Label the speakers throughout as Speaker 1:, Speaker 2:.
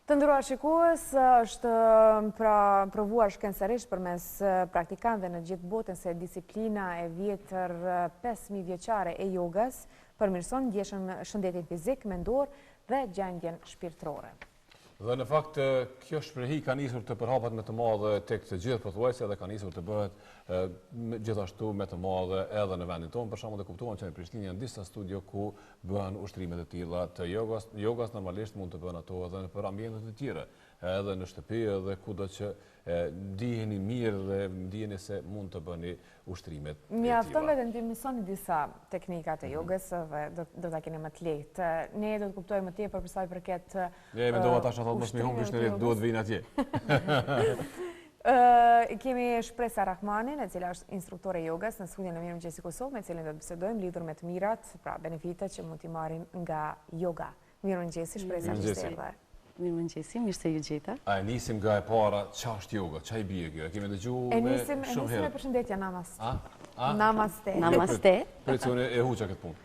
Speaker 1: Të nderuar shikues, është provuar shkencërisht përmes praktikantëve në gjithë botën se disiplina e vjetër 5000 vjeçare e jogas përmirëson ndjeshmën shëndetin fizik, mendor dhe gjendjen shpirtërore.
Speaker 2: Dhe në fakt, kjo shprehi ka nisur të përhapat me të madhe tek të gjithë pothuajse dhe ka nisur të bëhet gjithashtu me të madhe edhe në vendin tonë. Për shembull, e kuptuam që në Prishtinë janë disa studio ku bëhen ushtrimet e tilla të jogas. Jogas normalisht mund të bëhen ato edhe në ambiente të tjera, edhe në shtëpi edhe kudo që ndiheni mirë dhe ndiheni se mund të bëni ushtrimet e tilla.
Speaker 1: Mjafton vetëm të mësoni disa teknika të jogës dhe do ta keni më të lehtë. Ne do të kuptojmë më tepër për sa i përket
Speaker 2: mendova tash thotë mos më humbish në duhet vinë atje.
Speaker 1: Kemi Shpresa Rrahmanin, e cila është instruktore jogas në studion e Mëngjesit Kosovë, me cilin do të bisedojmë lidhur me të mirat, pra benefitet që mund t'i marrin nga joga. Mirëmëngjesi, Shpresa, mirë
Speaker 3: Mëngjesi, mirë se ju gjeta.
Speaker 2: A e nisim nga e para, çfarë është joga, ç'a i bie kjo? Kemi dëgjuar me shumë herë.
Speaker 1: E nisim me përshëndetje, namaste.
Speaker 3: Namaste. Namaste.
Speaker 2: Precune e huqa këtë punë.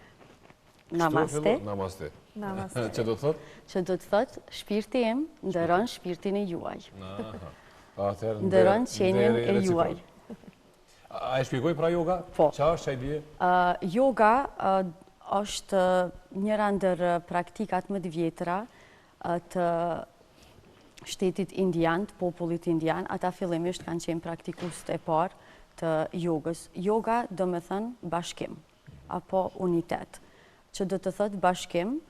Speaker 3: Namaste.
Speaker 2: Namaste.
Speaker 1: Namaste.
Speaker 2: Që do të thotë?
Speaker 3: Që do të thotë, shpirti im ndëron shpirtin e juaj.
Speaker 2: Ndëron
Speaker 3: qenien e juaj.
Speaker 2: A e shpjegoj pra yoga?
Speaker 3: Po.
Speaker 2: Ç'a është, ç'a i bie?
Speaker 3: Yoga është njëra ndër praktikat më të vjetra të shtetit indian, të popullit indian. Ata fillimisht kanë qenë praktikuesit e parë të jogës. Yoga do me thënë bashkim, apo unitet, që do të thotë bashkim,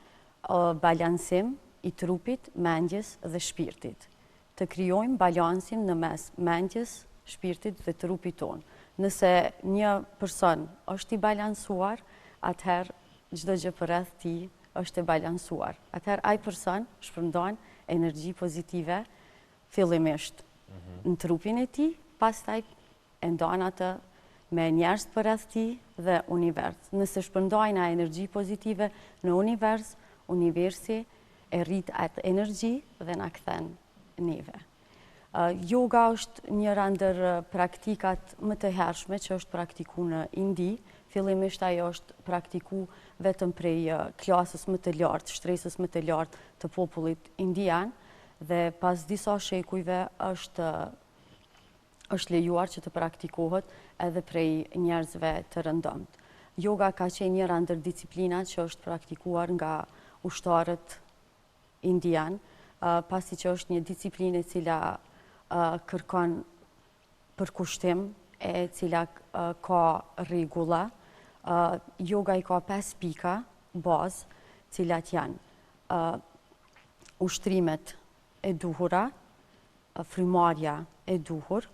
Speaker 3: balansim i trupit, mendjes dhe shpirtit. Të krijojmë balansin në mes mendjes, shpirtit dhe trupit tonë. Nëse një person është i balansuar, atëherë çdo gjë përreth tij është e balansuar. Atëherë ai person shpërndan energji pozitive fillimisht në trupin e tij, pastaj e ndan atë me njerëz përreth tij dhe univers. Nëse shpërndajnë energji pozitive në univers, universi e rrit atë energji dhe na kthen neve. Yoga është njëra ndër praktikat më të hershme që është praktikuar në Indi. Fillimisht ajo është praktikuar vetëm prej klasës më të lartë, shtresës më të lartë të popullit indian, dhe pas disa shekujve është lejuar që të praktikohet edhe prej njerëzve të rëndomt. Yoga ka qenë njëra ndër disiplinat që është praktikuar nga ushtarët indian, pasi që është një disiplinë e cila kërkon përkushtim, e cila ka rregulla. Yoga i ka 5 pika bazë, cilat janë ushtrimet e duhura, frymarrja e duhur,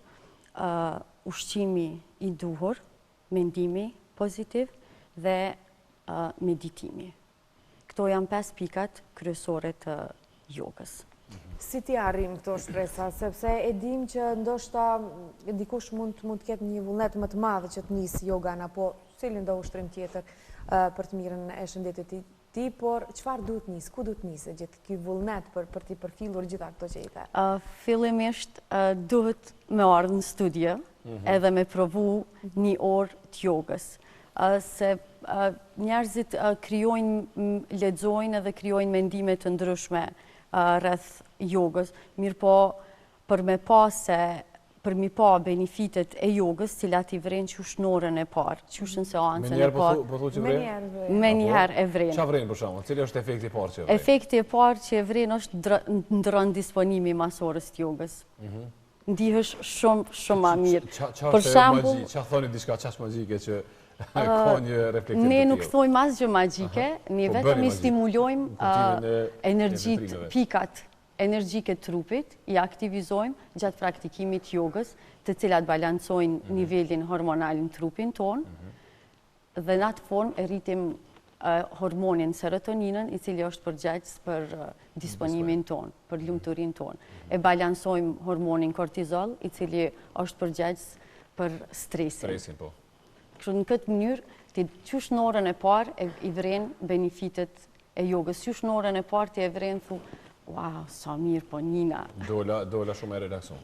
Speaker 3: ushqimi i duhur, mendimi pozitiv dhe meditimi. Këto janë 5 pikat kryesore të jogës.
Speaker 1: Si ti arrim këto, Shpresa, sepse e dim që ndoshta dikush mund të ketë një vullnet më të madh që të nisë jogan apo cilin do ushtrim tjetër për të mirën e shëndetit të tij, por çfarë duhet nisë, ku duhet nisë gjithë ky vullnet për të përfillur gjitha këto që i the?
Speaker 3: Fillimisht duhet me ardhur në studio edhe me provu një orë të jogës. Se njerëzit lexojnë edhe krijojnë mendime të ndryshme rreth jogës, mirë po për mi pa benefitet e jogës, cilat i vren qysh në orën e parë, qysh në seancën e parë. Me njëherë e vren.
Speaker 2: Qa vren për shembull? Cili është efekti i parë që vren?
Speaker 3: Efekti i parë që e vren është ndron disponimi masorës të jogës. Ndihesh shumë ma mirë.
Speaker 2: Për shembull, ç'a thoni diçka çash magjike që ka një reflektim?
Speaker 3: Ne nuk thojmë asgjë magjike, ne vetëm i stimulojmë energjitë, pikat energjike të trupit, i aktivizojmë gjatë praktikimit jogës, të cilat balancojnë nivelin hormonal në trupin tonë, dhe në atë formë e rritim hormonin serotoninën, i cili është përgjegjës për disponimin tonë, për lumturinë tonë. E balancojmë hormonin kortizol, i cili është përgjegjës për stresin. Kështu në këtë mënyrë, ti qysh në orën e parë i vren benefitet e jogës, qysh në orën e parë ti e vren thu, wow, sa mirë, po njina.
Speaker 2: Dola shumë e relakson.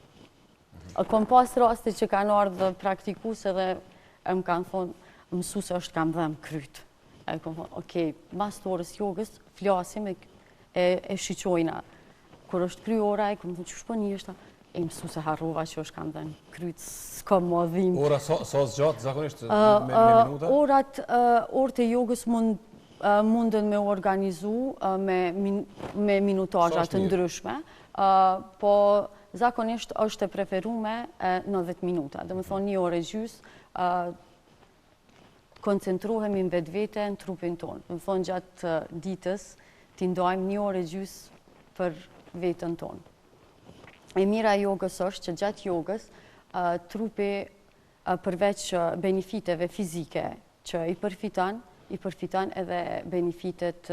Speaker 3: Kom pas raste që kanë ardhur praktikuese dhe më kanë thonë, mësuese është kam dhënë kryt. E kom thonë, okej, mas të orës jogës, flasim e shiqojna kur është kry ora, e këmë thënë që shpo njështë, e mësu se harrova që është kam dhenë, kryt s'ka madhin.
Speaker 2: Ora sa zgjatë zakonisht me minuta?
Speaker 3: Orët e jogës mundën me organizu me minutazha të ndryshme, po zakonisht është e preferume 90 minuta. Dhe më thonë 1 orë e gjys, koncentrohemi në vetë vete në trupin tonë. Më thonë gjatë ditës, t'i ndojmë 1 orë e gjys për vetën tonë. E mira e jogës është që gjatë jogës, trupi përveç benefiteve fizike që i përfiton edhe benefitet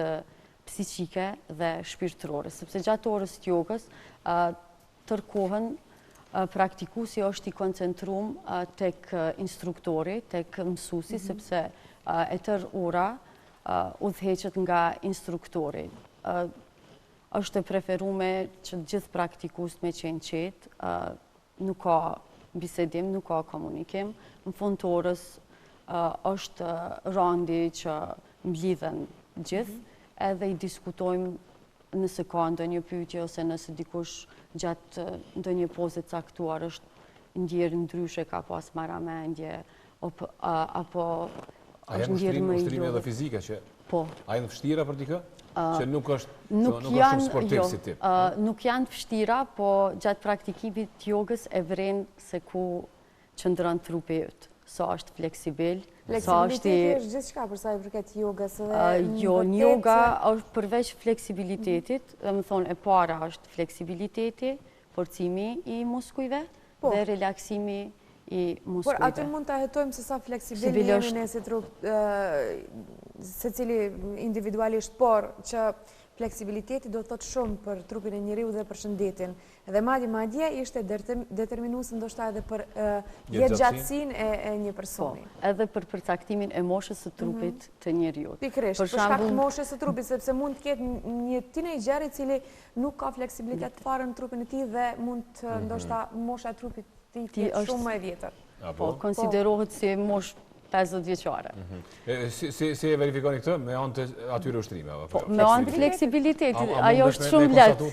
Speaker 3: psiqike dhe shpirtërore. Sepse gjatë orës të jogës, tërkohën praktikusi është i koncentrum tek instruktori, tek mësusi, sepse e tër ora udhëheqet nga instruktori. Është e preferume që gjithë praktikust me qenë qetë, nuk ka bisedim, nuk ka komunikim. Në fund të orës është randi që mblidhen gjithë, edhe i diskutojmë nëse ka ndonjë pyetje ose nëse dikush gjatë ndonjë poze caktuar është ndjerë ndryshe, ka pas marramendje apo është ndjerë më i
Speaker 2: ushtrime edhe fizike që
Speaker 3: po.
Speaker 2: A janë vështira për dikë? Që nuk është shumë sportiv si tip.
Speaker 3: Nuk janë të vështira, po gjatë praktikimit të jogës e vren se ku qëndron trupi yt. Sa është fleksibil, sa është
Speaker 1: Fleksibiliteti është gjithçka për sa i përket jogës dhe
Speaker 3: jo, në joga është përveç fleksibilitetit, dhe më thonë e para është fleksibiliteti, forcimi i muskujve dhe relaksimi i muskujve.
Speaker 1: Por aty mund të hetojmë se sa fleksibil jemi ne si trup, se cili individualisht, por që fleksibiliteti do të thotë shumë për trupin e njeriu dhe për shëndetin. Dhe madje ishte determinuese ndoshta edhe për jetëgjatësinë e një personi.
Speaker 3: Edhe për përcaktimin e moshës së trupit të njeriu.
Speaker 1: Pikërisht, për shkak të moshës së trupit, sepse mund të ketë një tinejxher i cili nuk ka fleksibilitet fare në trupin e tij dhe mund ndoshta mosha e trupit të tij të shumë më e vjetër.
Speaker 3: Po, konsiderohet si moshë 50 vjeqare.
Speaker 2: Si e verifikoni këtë? Me anë të atyre ushtrime?
Speaker 3: Me anë të fleksibilitetit, ajo është shumë lehtë.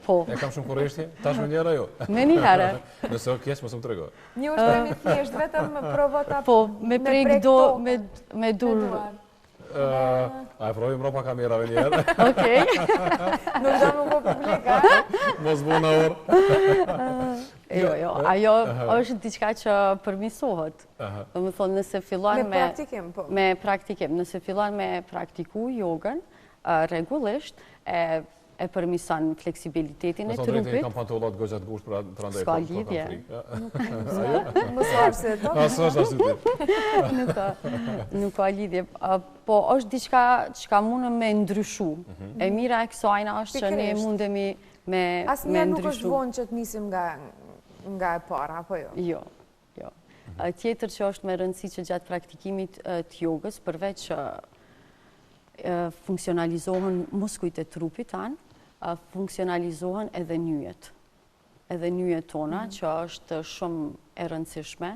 Speaker 3: Po.
Speaker 2: E kam shumë kurreshti? Tash me njëra jo?
Speaker 3: Me një herë.
Speaker 2: Nëse o keq, mos më tregoj.
Speaker 1: Një ushtrim i thjesht, vetëm provota
Speaker 3: po, me prek do, me dur.
Speaker 2: A e provim ropa kamerave njerë?
Speaker 3: Okej.
Speaker 1: Nuk do më po publika.
Speaker 2: Mos bu në orë.
Speaker 3: Jo, ajo është diçka që përmisohet. Do më thonë, nëse fillon me praktikim, nëse fillon me praktiku jogën, rregullisht, e përmison fleksibilitetin e trupit.
Speaker 2: Nësë drejtë kam pantollat gojat gush për andaj
Speaker 3: s'ka lidhje.
Speaker 1: Mësë arse to?
Speaker 2: Asë është arse
Speaker 3: Nuk ka lidhje. Po është diçka që mundë me ndryshu. E mira e kësajna është që ne mundemi me ndryshu.
Speaker 1: Asnjëherë nuk është vonë që të nisim nga e para, apo jo?
Speaker 3: Jo. Tjetër që është me rëndësi që gjatë praktikimit të jogës, përveç që funksionalizohen muskujt e trupit tanë, funksionalizohen edhe nyjet. Edhe nyjet tona, që është shumë e rëndësishme.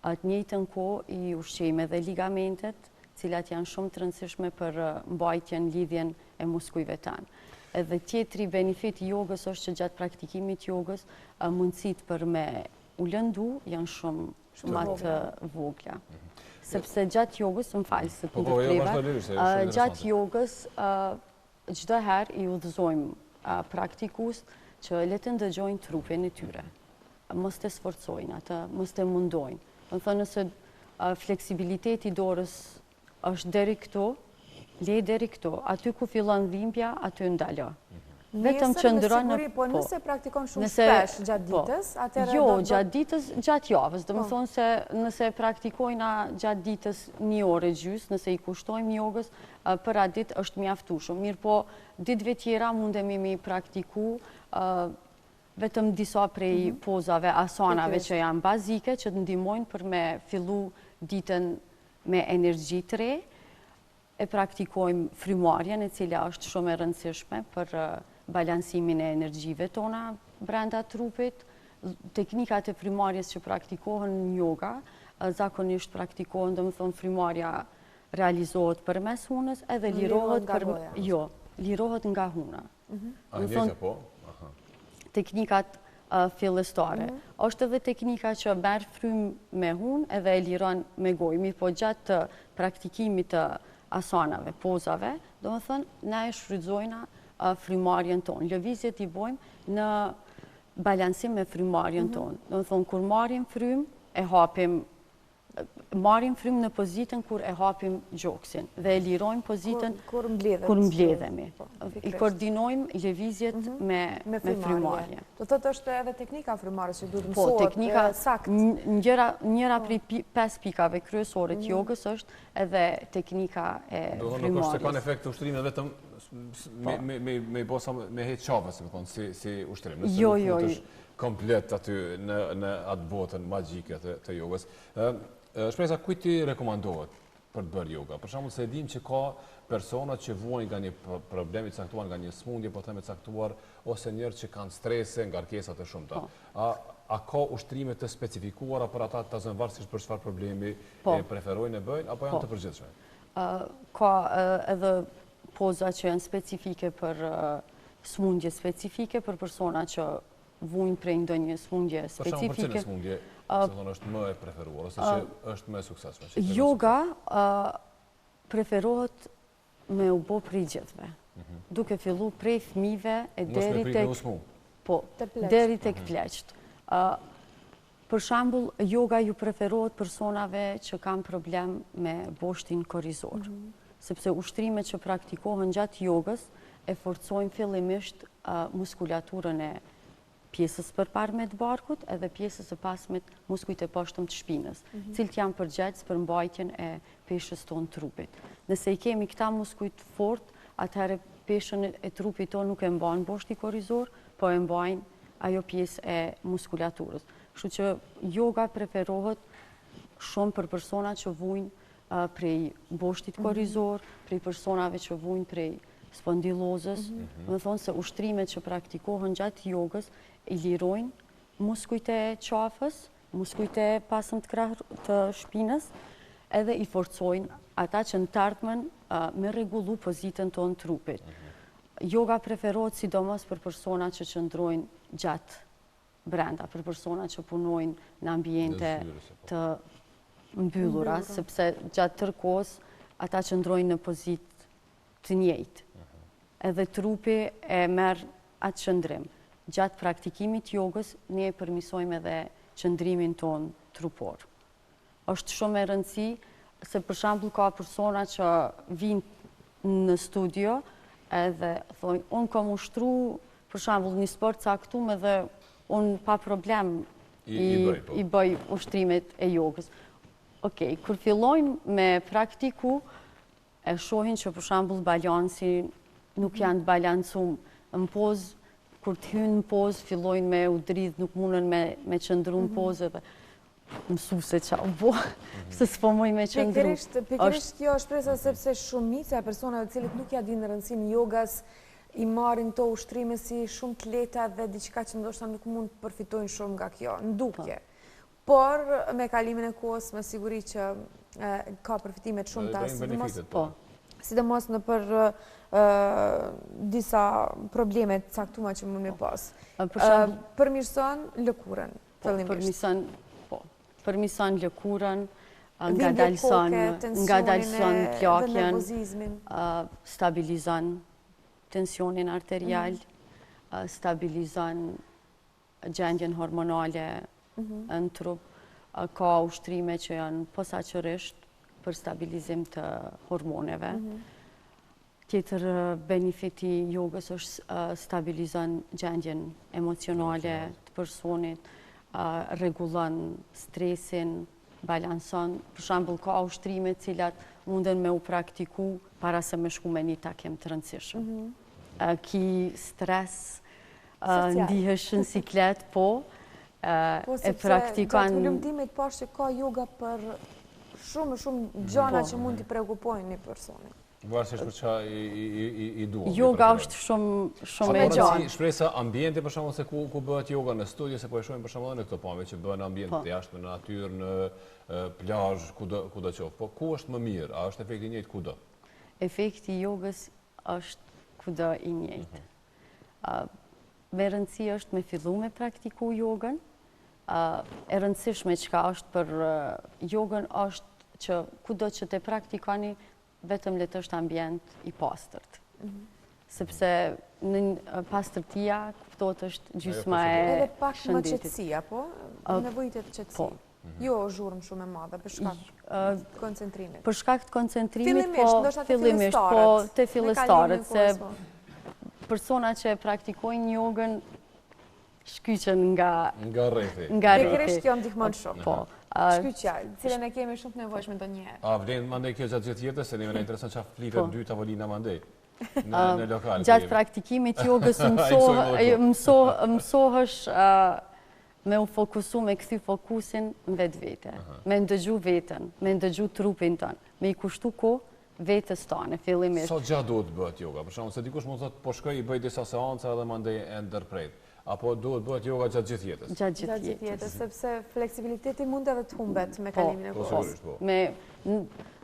Speaker 3: Të njëjtën kohë i ushqejmë edhe ligamentet, cilat janë shumë të rëndësishme për mbajtjen, lidhjen e muskujve tanë. Edhe tjetri benefit i jogës është që gjatë praktikimit jogës, mundësit për me u lëndu janë shumë më të vogla. Sepse gjatë jogës, më falë se të ndërpreva, gjatë jogës, çdo herë i udhëzojmë praktikust që le të ndëgjojnë trupin e tyre. Mos të sforcojnë atë, mos të mundojnë. Më thënë nëse fleksibiliteti dorës është deri këto, le deri këto, aty ku fillon dhimbja, aty ndalo.
Speaker 1: Vetëm që ndronë në... Po nëse praktikon shumë shpesh gjatë ditës, atëherë...
Speaker 3: Jo, gjatë ditës, gjatë javës. Dhe më thonë se nëse praktikojna gjatë ditës 1 orë e gjys, nëse i kushtojmë jogës, për atë ditë është mjaftueshëm. Mirë po, ditëve tjera mundemi mi praktiku vetëm disa prej pozave, asanave që janë bazike, që të ndihmojnë për me fillu ditën me energji të re. E praktikojmë frymarrjen, e cila është shumë e rëndësishme për balansimin e energjive tona brenda trupit. Teknikat e frymarrjes që praktikohen në yoga, zakonisht praktikohen, do më thonë, frymarrja realizohet përmes hunës edhe lirohet nga huna.
Speaker 2: A njëjtë po?
Speaker 3: teknikat fillestare. Është edhe teknika që merr frymë me hun edhe e liron me gojë. Mirë po gjatë praktikimit të asanave, pozave, do më thënë, na e shfrytëzojna frymarrjen tonë. Lëvizjet i bojmë në balansim me frymarrjen tonë. Do më thënë, kur marrim frymë, e hapim marrim frymë në pozitën kur e hapim gjoksin dhe e lirojmë pozitën
Speaker 1: kur
Speaker 3: mbledhemi. I koordinojmë lëvizjet me frymarrje.
Speaker 1: Do thotë është edhe teknika frymarrjes që duhet
Speaker 3: Po, teknika
Speaker 1: sakt.
Speaker 3: Njëra prej 5 pikave kryesore të jogës është edhe teknika e
Speaker 2: frymarrjes. Do thonë nuk është se kanë efekt të ushtrimit vetëm me heq qafës, si ushtrim.
Speaker 3: Jo.
Speaker 2: Komplet aty në atë botën magjike të jogës. Shpresa, kujt ti rekomandohet për të bërë joga? Për shembull, se dim që ka persona që vuajnë nga një problemi të caktuar, nga një smundje, po them të caktuar, ose njerëz që kanë strese, ngarkesa të shumta. A ka ushtrime të specifikuara për ata të zënë varësisht për çfarë problemi e preferojnë e bëjnë, apo janë të përgjithshme?
Speaker 3: Ka edhe poza që janë specifike për smundje specifike, për persona që vujnë prej ndonjë smundje specifike.
Speaker 2: Për cilën smundje është më e preferuar, ose që është më e suksesshme?
Speaker 3: Yoga preferohet me u bë prej gjithve. Duke fillu prej fëmijëve e deri tek pleqt. Për shembull, yoga ju preferohet personave që kanë problem me boshtin korrizor. Sepse ushtrimet që praktikohen gjatë jogës e forcojnë fillimisht muskulaturën e pjesës përparme të barkut edhe pjesës së pasmet muskujt e poshtëm të shpinës, cilët janë përgjegjës për mbajtjen e peshës tonë trupit. Nëse i kemi këta muskujt fort, atëherë peshën e trupit tonë nuk e mbajnë boshti korrizor, po e mbajnë ajo pjesë e muskulaturës. Kështu që yoga preferohet shumë për persona që vujnë prej boshtit korrizor, prej personave që vujnë prej spondilozës. Më thonë se ushtrimet që praktikohen gjatë jogës i lirojnë muskujt e qafës, muskujt e pasëm të shpinës, edhe i forcojnë ata që në tardhmen me rregullu pozitën tonë trupit. Yoga preferohet sidomos për persona që qëndrojnë gjatë brenda, për persona që punojnë në ambiente të mbyllura, sepse gjatë tërë kohës ata qëndrojnë në pozitë të njëjtë. Edhe trupi e merr atë qëndrim. Gjatë praktikimit jogës, ne e përmisojmë edhe qëndrimin ton trupor. Është shumë e rëndësi, se për shembull ka persona që vinë në studio edhe thonë, unë kam ushtru për shembull një sport caktuar edhe unë pa problem i bëj ushtrimet e jogës. Okej, kur fillojmë me praktiku, e shohin që për shembull balansi nuk janë të balancum në pozë. Kur të hynë në pozë, fillojnë me u dridh, nuk mundën me qëndru në pozë dhe mësu se qa u bo, se s'po moj me qëndru.
Speaker 1: Pikërisht kjo është Shpresa, sepse shumica e personave cilët nuk ja dinë rëndësinë jogas, i marrin këto ushtrime si shumë të lehta dhe diçka që ndoshta nuk mund të përfitojnë shumë nga kjo, ndukje. Por me kalimin e kohës, me siguri që ka përfitime të shumta, sidomos në për disa probleme të caktuara që mund me pas. Përmirëson lëkurën, fillimisht.
Speaker 3: Përmirëson lëkurën, ngadalson plakjen, stabilizon tensionin arterial, stabilizon gjendjen hormonale në trup. Ka ushtrime që janë posaçërisht për stabilizim të hormoneve. Tjetër benefiti jogës është stabilizon gjendjen emocionale të personit, rregullon stresin, balanson. Për shembull, ka ushtrime të cilat munden me u praktiku para se me shku me një takim të rëndësishëm. Ki stres, ndihesh në siklet, e praktikon.
Speaker 1: Gjatë ulëmtimit pash që ka yoga për shumë gjana që mund t'i prekupojnë një personi.
Speaker 2: Varësisht për qa i duam.
Speaker 3: Yoga është shumë e gjanë.
Speaker 2: Shpresa ambiente për shembull se ku bëhet yoga në studio, se po e shohim për shembull në këto pamje që bëhen në ambient të jashtëm, në natyrë, në plazh, kudo qoftë. Po ku është më mirë? A është efekti i njëjtë kudo?
Speaker 3: Efekti i jogës është kudo i njëjtë. me rëndësi është me fillu me praktiku jogën. E rëndësishme që ka është për jogën është që kudo që te praktikoni, vetëm le të është ambient i pastërt. Sepse në pastërtia kuptohet është gjysma e
Speaker 1: edhe pak më
Speaker 3: shëndetit.
Speaker 1: qetësia, po? Nevojitet qetësi.
Speaker 3: Po.
Speaker 1: Jo zhurmë shumë e madhe për shkak të koncentrimit.
Speaker 3: Për shkak të koncentrimit,
Speaker 1: Fillimisht, ndoshta te
Speaker 3: fillimisht, po
Speaker 1: fillestarët,
Speaker 3: te
Speaker 1: me
Speaker 3: fillestarët,
Speaker 1: kalimin e kohës,
Speaker 3: se persona që praktikojnë jogën shkyqen nga
Speaker 2: rrethi.
Speaker 1: Pikërisht kjo ndihmon shumë.
Speaker 3: Po.
Speaker 1: Shkyqja, cilën e kemi shumë të nevojshme ndonjëherë.
Speaker 2: A vlen mandej kjo gjatë gjithë jetës, se neve na intereson çfarë flitet dy tavolina mandej. Në lokal.
Speaker 3: Gjatë praktikimit jogës mësohesh me u fokusu, me këthy fokusin në vetë vete, me ndëgju vetën, me ndëgju trupin tënë, me i kushtu ko vetës tënë, fillimisht.
Speaker 2: Sa gjatë duhet bëhet joga? Për shembull, se dikush mund të thotë, po shkoj i bëj disa seanca edhe mandej e ndërpret. Apo duhet bëhet joga gjatë gjithë jetës?
Speaker 3: Gjatë gjithë
Speaker 1: jetës, sepse fleksibiliteti mund edhe të humbet me kalimin e kohës.
Speaker 2: Me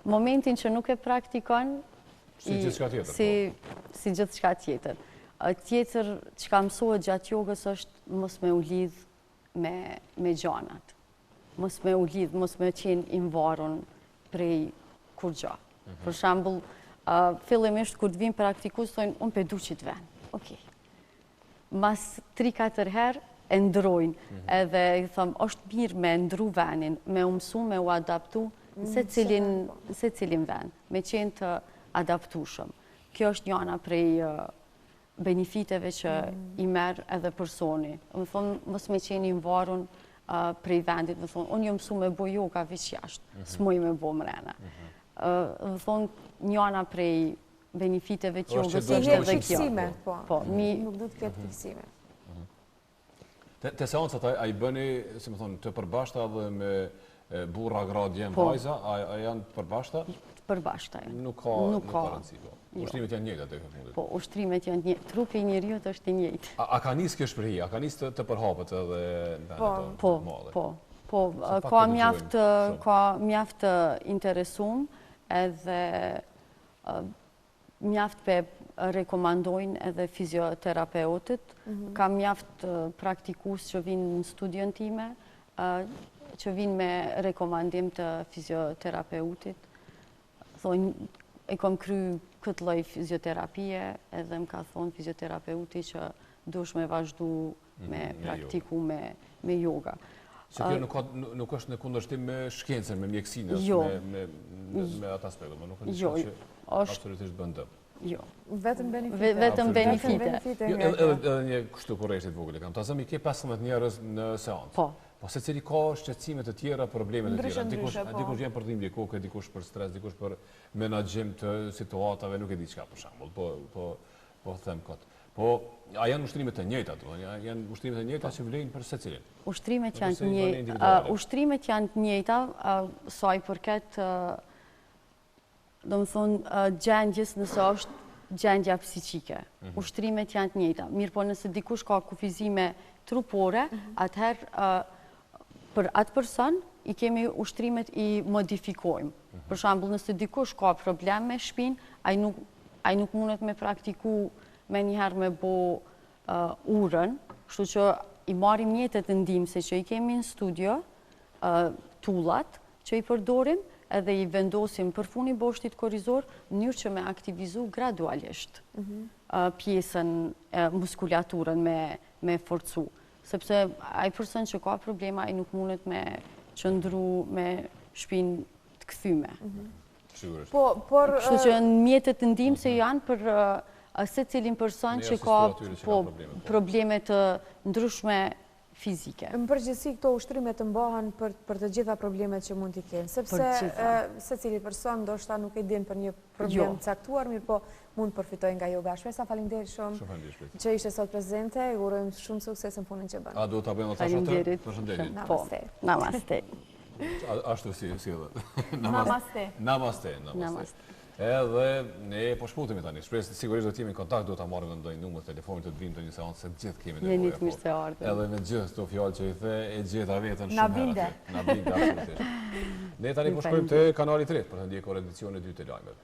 Speaker 3: momentin që nuk e praktikon,
Speaker 2: si gjithçka tjetër.
Speaker 3: Si gjithçka tjetër. Tjetër që ka mësohet gjatë jogës është mos me u lidh me gjanat. Mos me u lidh, mos me qenë i mvarun prej kur gja. Për shembull, fillimisht kur të vinë praktikues thonë unë pe du që të ven. Okej. Mas 3-4 herë e ndrojnë, edhe i thëmë, është mirë me ndru venin, me umësu, me u adaptu se cilin ven, me qenë të adaptushëm. Kjo është njëna prej benefiteve që i merë edhe personi. Më thonë, mos me qenë i mvarun prej vendit, më thonë, unë ju mësu me bo joga vëq jashtë, s'moj me bo mrena. Më thonë, njëna prej benefiteve të jogës është edhe kjo.
Speaker 1: Po, nuk du të ketë fiksime.
Speaker 2: Te seancat a i bëni, si më thonë, të përbashta dhe me burra, gra, djemë, vajza, a janë të përbashta?
Speaker 3: Përbashta janë.
Speaker 2: Nuk ka rëndësi, po. Ushtrimet janë njëjta tek fundit.
Speaker 3: Po, ushtrimet janë njëjta. Trupi i njeriut është i njëjtë.
Speaker 2: A ka nisë kjo shprehi? A ka nisë të përhapet edhe në vendet
Speaker 3: të
Speaker 2: madhe?
Speaker 3: Po, ka mjaft interesum edhe mjaft pe rekomandojnë edhe fizioterapeutit. Ka mjaft praktikus që vinë në studion time, që vinë me rekomandim të fizioterapeutit. Thonë, e kom kry këtë lloj fizioterapie, edhe më ka thonë fizioterapeuti që dush me vazhdu me praktiku me joga.
Speaker 2: Se kjo nuk është në kundërshtim me shkencën, me mjekësinë, me atë aspekte, më nuk është që absolutisht bën dëm.
Speaker 3: Jo.
Speaker 1: Vetëm benefite.
Speaker 3: Vetëm benefite.
Speaker 2: Edhe një kështu kurreshtit vogël kam. Ta zëmi ke 15 njerëz në seancë.
Speaker 3: Po.
Speaker 2: Po secili ka shqetësime të tjera, probleme të tjera. Dikush vjen për dhimbje koke, dikush për stres, dikush për menaxhim të situatave, nuk e di çka për shembull. Po them kot. Po a janë ushtrimet të njëjta, janë ushtrimet të njëjta që vlen për secilin.
Speaker 3: Ushtrimet janë të njëjta. Ushtrimet janë të njëjta sa i përket domethënë gjendjes nëse është gjendja psiqike. Ushtrimet janë të njëjta. Mirë, po nëse dikush ka kufizime trupore, atëherë për atë person i kemi ushtrimet i modifikojmë. Për shembull, nëse dikush ka problem me shpinë, ai nuk mundet me praktiku me njëherë me bo urën, kështu që i marrim mjetet ndihmëse që i kemi në studio, tullat që i përdorim, edhe i vendosim për funi boshtit korrizor në mënyrë që me aktivizu gradualisht pjesën, muskulaturën me forcu. Sepse ai person që ka problema, ai nuk mundet me qëndru me shpinë të kthyme. Kështu që mjetet të ndihmëse janë për secilin person që ka probleme të ndryshme fizike.
Speaker 1: Në përgjithësi këto ushtrime të mbahen për të gjitha problemet që mund t'i kenë, sepse secili person ndoshta nuk e din për një problem caktuar, mirë po mund përfitojnë nga joga. Shpresa, faleminderit shumë që ishte sot prezente, ju urojmë shumë sukses në punën që bën.
Speaker 2: A duhet ta bëjmë tash atë? Përshëndetje.
Speaker 1: Namaste.
Speaker 3: Namaste.
Speaker 2: Ashtu si edhe.
Speaker 1: Namaste.
Speaker 2: Namaste. Edhe ne po shputemi tani. Shpresoj sigurisht do të jemi në kontakt, do ta marrim ndonjë numër telefonit të bëjmë një seancë, se gjithë kemi nevojë.
Speaker 3: Jeni të mirë se ardhët.
Speaker 2: Edhe me gjithë këto fjalë që i the, e gjeta veten shumë herë. Na binde absolutisht. Ne tani po shkojmë te kanali 3 për të ndjekur edicionin e dytë të lajmeve.